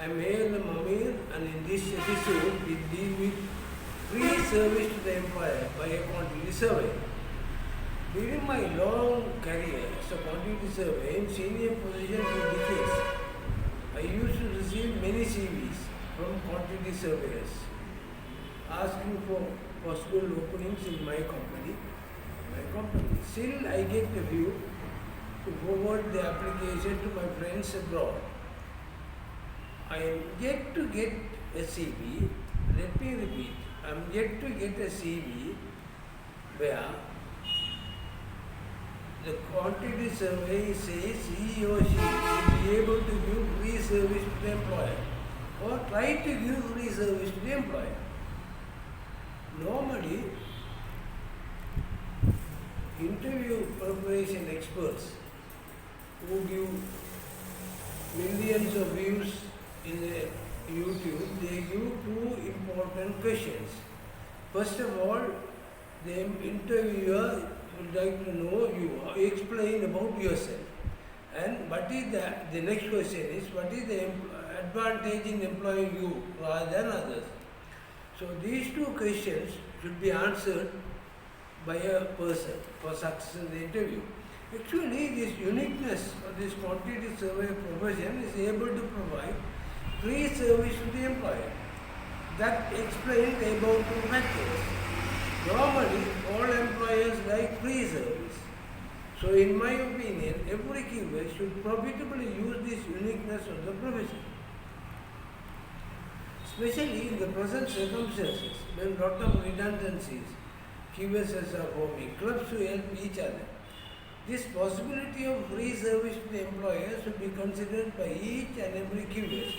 I'm A.L. Amir, and in this episode we deal with free service to the employer by a quantity survey. During my long career as a quantity surveyor in senior positions for decades, I used to receive many CVs from quantity surveyors asking for possible openings in my company. Still, I get a few to forward the application to my friends abroad. I am yet to get a CV. Let me repeat. I am yet to get a CV where the quantity survey says he or she will be able to give free service to the employer or try to give free service to the employer. Normally, interview preparation experts who give millions of views in the YouTube, they give two important questions. First of all, the interviewer would like to know you, explain about yourself. And what is the next question is, what is the advantage in employing you rather than others? So these two questions should be answered by a person for success in the interview. Actually, this uniqueness of this quantity survey profession is able to provide free service to the employer. That explains the above two factors. Normally, all employers like free service. So, in my opinion, every keyword should profitably use this uniqueness of the profession. Especially in the present circumstances, when lot of redundancies, QSs are forming, clubs to help each other. This possibility of free service to the employer should be considered by each and every QS.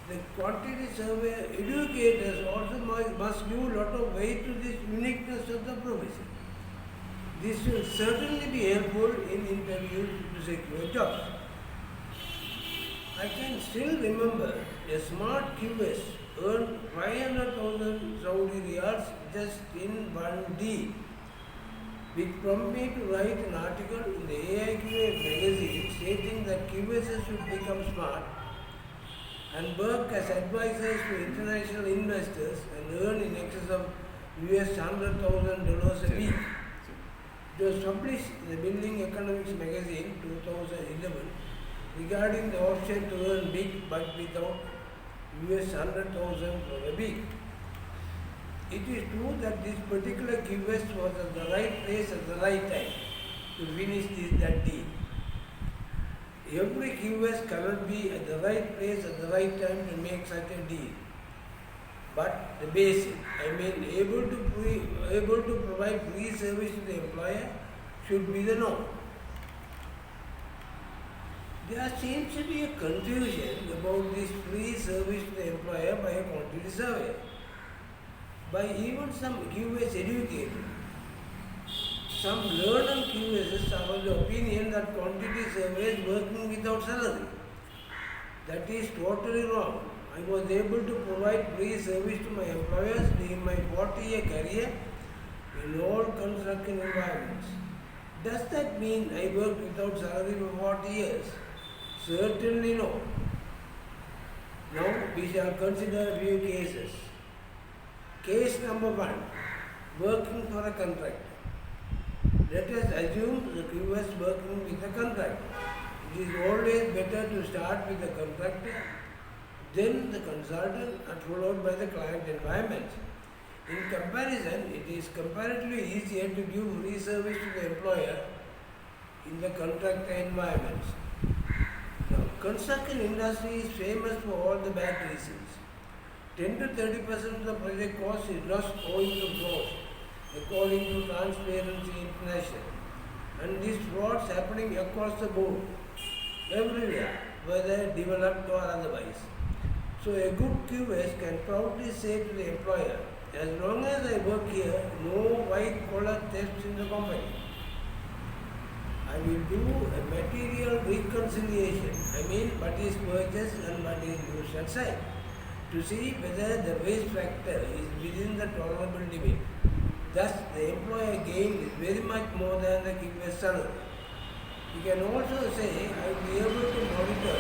The quantity survey educators also must give a lot of weight to this uniqueness of the profession. This will certainly be helpful in interviews to secure jobs. I can still remember a smart QS earned 500,000 Saudi riyals just in one day, which prompted me to write an article in the AIQA magazine stating that QSs should become smart and work as advisors to international investors and earn in excess of $100,000 a week. It was published in the Building Economics magazine 2011 regarding the option to earn big but without $100,000 for a week. It is true that this particular QS was at the right place at the right time to finish that deal. Every QS cannot be at the right place at the right time to make such a deal. But the basic, able to provide free service to the employer should be the norm. There seems to be a confusion about this free service to the employer by a quantity survey, by even some QS educators. Some learned QSs are of the opinion that quantity survey is working without salary. That is totally wrong. I was able to provide free service to my employers during my 40-year career in all construction environments. Does that mean I worked without salary for 40 years? Certainly no. Now we shall consider a few cases. Case number 1, working for a contractor. Let us assume the QS working with a contractor. It is always better to start with the contractor, then the consultant, and followed by the client environment. In comparison, it is comparatively easier to give free service to the employer in the contractor environment. Now, construction industry is famous for all the bad reasons. 10 to 30% of the project cost is lost owing to fraud, according to Transparency International. And these frauds happening across the board, everywhere, whether developed or otherwise. So a good QS can proudly say to the employer, as long as I work here, no white collar thefts in the company. I will do a material reconciliation, what is purchased and what is used at site, to see whether the waste factor is within the tolerable limit. Thus, the employer gain is very much more than the QS salary. You can also say, I will be able to monitor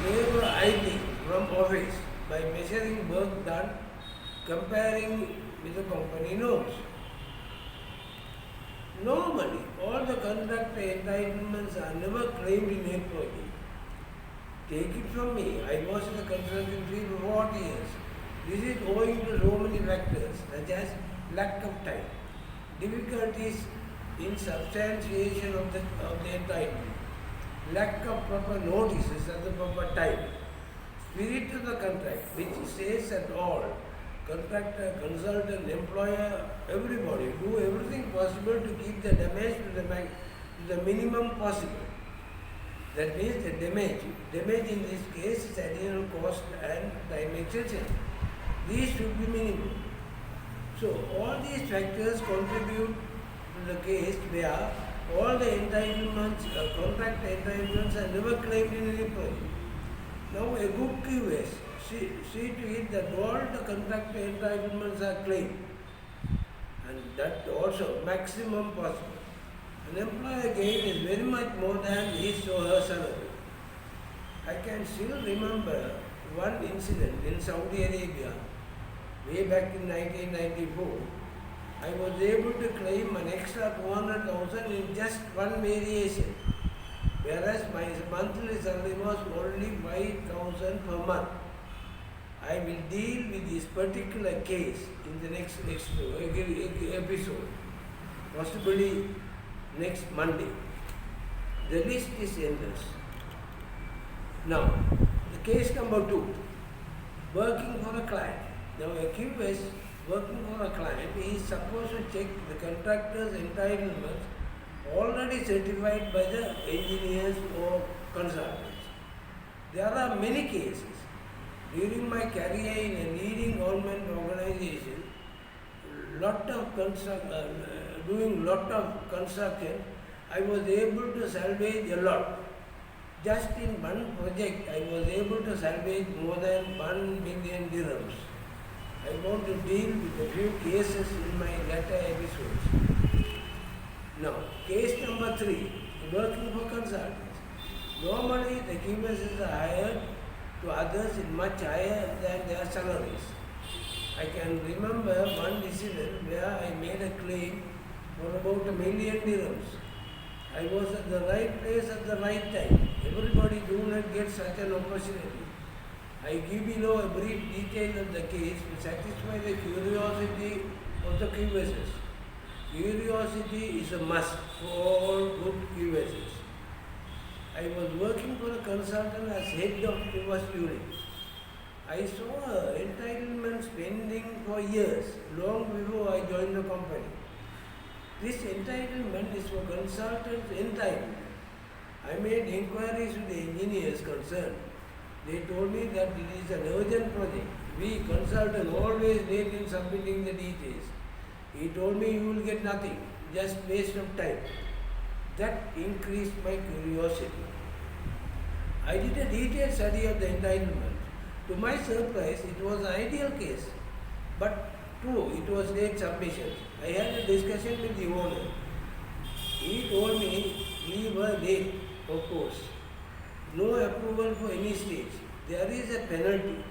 labor idling from office by measuring work done, comparing with the company norms. Normally, all the contract entitlements are never claimed in a project. Take it from me, I was in the construction field for 40 years. This is owing to so many factors, such as lack of time, difficulties in substantiation of the entitlement, lack of proper notices at the proper time, spirit of the contract, which says that all, contractor, consultant, employer, everybody do everything possible to keep the damage to the minimum possible. That means the damage in this case is additional cost and time extension. These should be minimum. So all these factors contribute to the case where all the entitlements, contract entitlements are never claimed in any project. Now a good QS, see to it that all the contract entitlements are claimed, and that also maximum possible. An employer gain is very much more than his or her salary. I can still remember one incident in Saudi Arabia, way back in 1994. I was able to claim an extra 200,000 in just one variation, whereas my monthly salary was only 5,000 per month. I will deal with this particular case in the next episode, possibly next Monday. The list is endless. Now, the case number 2, working for a client. Now, a QS working for a client is supposed to check the contractor's entitlements already certified by the engineers or consultants. There are many cases. During my career in a leading government organization, doing lot of construction, I was able to salvage a lot. Just in one project, I was able to salvage more than 1 million dirhams. I want to deal with a few cases in my later episodes. Now, case number 3, working for consultants. Normally, the QSs are hired to others in much higher than their salaries. I can remember one incident where I made a claim for about 1 million dirhams. I was at the right place at the right time. Everybody do not get such an opportunity. I give below a brief detail of the case to satisfy the curiosity of the QSs. Curiosity is a must for all good QSs. I was working for a consultant as head of QS unit. I saw entitlements pending for years, long before I joined the company. This entitlement is for consultants' entitlement. I made inquiries with the engineers concerned. They told me that it is an urgent project. We consultants always late in submitting the details. He told me you will get nothing, just waste of time. That increased my curiosity. I did a detailed study of the entitlement. To my surprise, it was an ideal case. But true, it was late submission. I had a discussion with the owner. He told me we were late, of course. No approval for any stage. There is a penalty.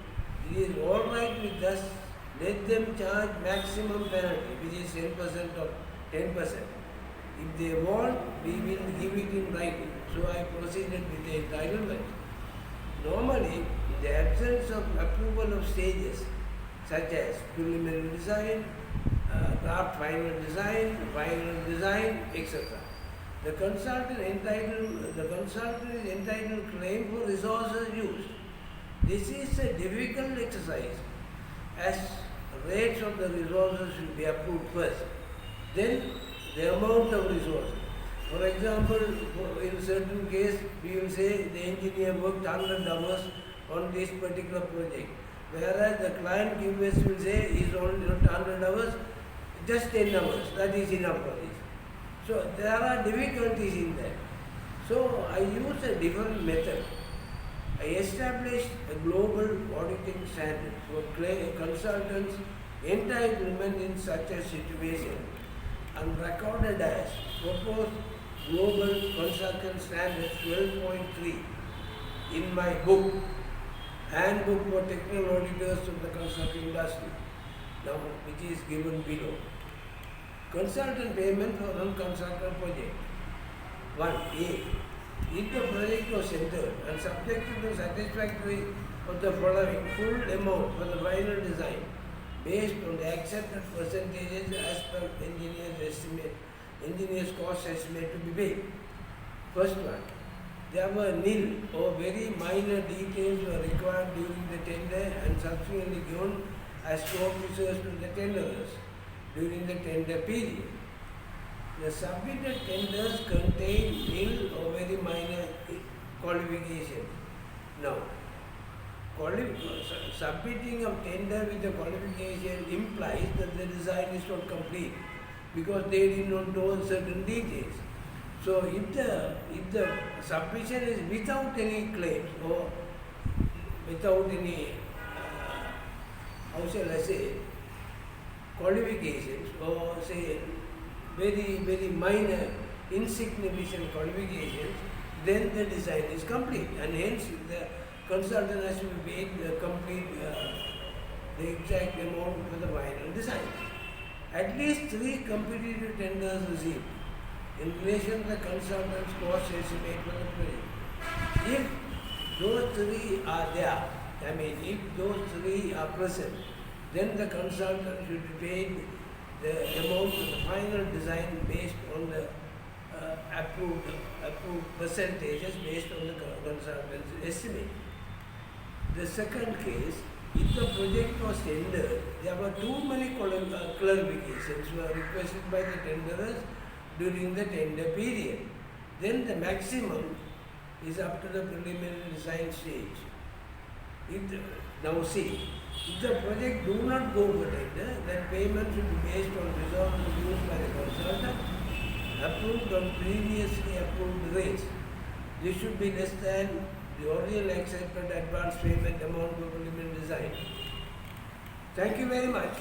It is all right with us. Let them charge maximum penalty, which is 10% of 10%. If they want, we will give it in writing. So I proceeded with the entitlement. Normally, in the absence of approval of stages, such as preliminary design, draft final design, etc., the consultant is entitled to claim for resources used. This is a difficult exercise, as rates of the resources will be approved first. Then the amount of resources. For example, in certain case, we will say the engineer worked 100 hours on this particular project, whereas the client QS will say he is only not 100 hours, just 10 hours, that is enough for this. So there are difficulties in that. So I use a different method. I established a global auditing standard for consultants' entitlement in such a situation and recorded as proposed Global Consultant Standard 12.3 in my book and handbook for technical auditors of the construction industry, now which is given below. Consultant payment for non-construction project. 1A. If the project was centered and subjected to satisfactory of the following full amount for the final design based on the accepted percentages as per engineer's cost estimate to be paid. First one, there were nil or very minor details were required during the tender and subsequently given as scope research to the tenderers during the tender period. The submitted tenders contain nil or very minor qualification. Now, submitting of tender with the qualification implies that the design is not complete because they did not know certain details. So if the submission is without any claims or without any how shall I say qualifications or say very minor insignificant qualifications, then the design is complete and hence the consultant has to be paid the exact amount for the final design. At least 3 competitive tenders received in relation to the consultant's cost estimate for the project. If those 3 are there, if those 3 are present, then the consultant should be paid the amount of the final design based on the approved percentages based on the consultant's estimate. The second case, if the project was tendered, there were too many clarifications were requested by the tenderers during the tender period. Then the maximum is up to the preliminary design stage. Now see, if the project do not go for tender, then payment should be based on resources used by the consultant, approved on previously approved rates. This should be less than the original accepted advance payment amount for preliminary design. Thank you very much.